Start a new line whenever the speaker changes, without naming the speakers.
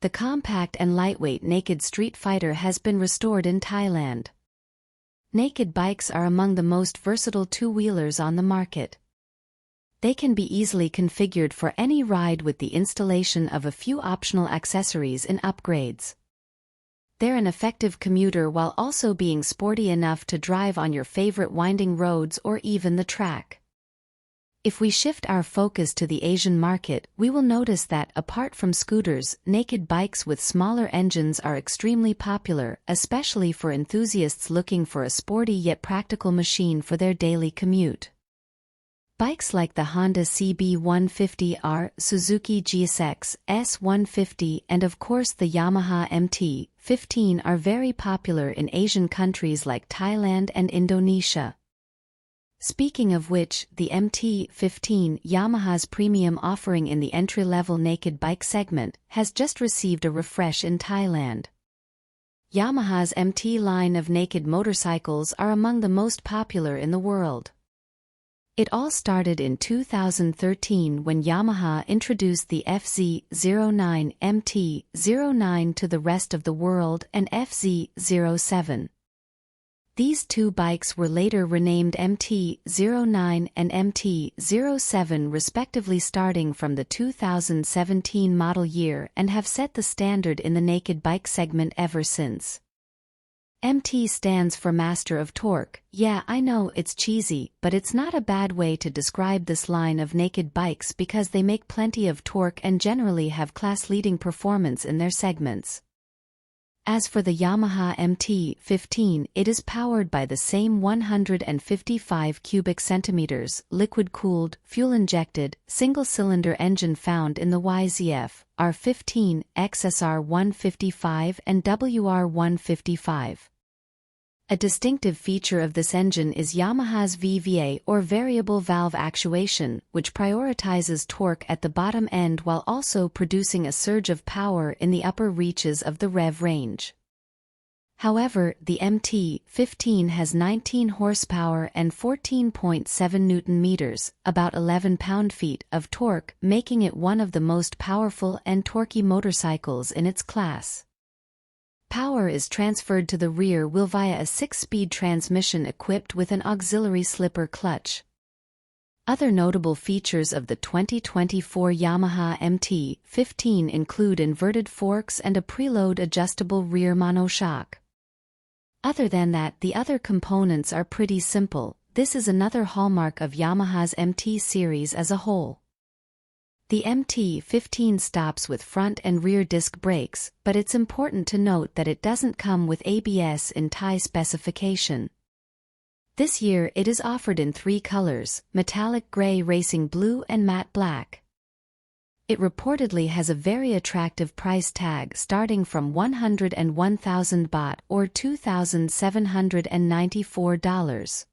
The compact and lightweight Naked Street Fighter has been restored in Thailand. Naked bikes are among the most versatile two-wheelers on the market. They can be easily configured for any ride with the installation of a few optional accessories and upgrades. They're an effective commuter while also being sporty enough to drive on your favorite winding roads or even the track. If we shift our focus to the Asian market, we will notice that, apart from scooters, naked bikes with smaller engines are extremely popular, especially for enthusiasts looking for a sporty yet practical machine for their daily commute. Bikes like the Honda CB150R, Suzuki GSX-S150, and of course the Yamaha MT-15 are very popular in Asian countries like Thailand and Indonesia. Speaking of which, the MT-15, Yamaha's premium offering in the entry-level naked bike segment, has just received a refresh in Thailand. Yamaha's MT line of naked motorcycles are among the most popular in the world. It all started in 2013 when Yamaha introduced the FZ09 MT-09 to the rest of the world and FZ07. These two bikes were later renamed MT-09 and MT-07 respectively starting from the 2017 model year and have set the standard in the naked bike segment ever since. MT stands for Master of Torque. Yeah, I know it's cheesy, but it's not a bad way to describe this line of naked bikes because they make plenty of torque and generally have class-leading performance in their segments. As for the Yamaha MT-15, it is powered by the same 155 cubic centimeters, liquid-cooled, fuel-injected, single-cylinder engine found in the YZF, R15, XSR155 and WR155. A distinctive feature of this engine is Yamaha's VVA or variable valve actuation, which prioritizes torque at the bottom end while also producing a surge of power in the upper reaches of the rev range. However, the MT-15 has 19 horsepower and 14.7 Newton-meters, about 11 pound-feet, of torque, making it one of the most powerful and torquey motorcycles in its class. Power is transferred to the rear wheel via a 6-speed transmission equipped with an auxiliary slipper clutch. Other notable features of the 2024 Yamaha MT-15 include inverted forks and a preload adjustable rear monoshock. Other than that, the other components are pretty simple. This is another hallmark of Yamaha's MT series as a whole. The MT-15 stops with front and rear disc brakes, but it's important to note that it doesn't come with ABS in Thai specification. This year it is offered in 3 colors, metallic gray, racing blue and matte black. It reportedly has a very attractive price tag starting from 101,000 baht or $2,794.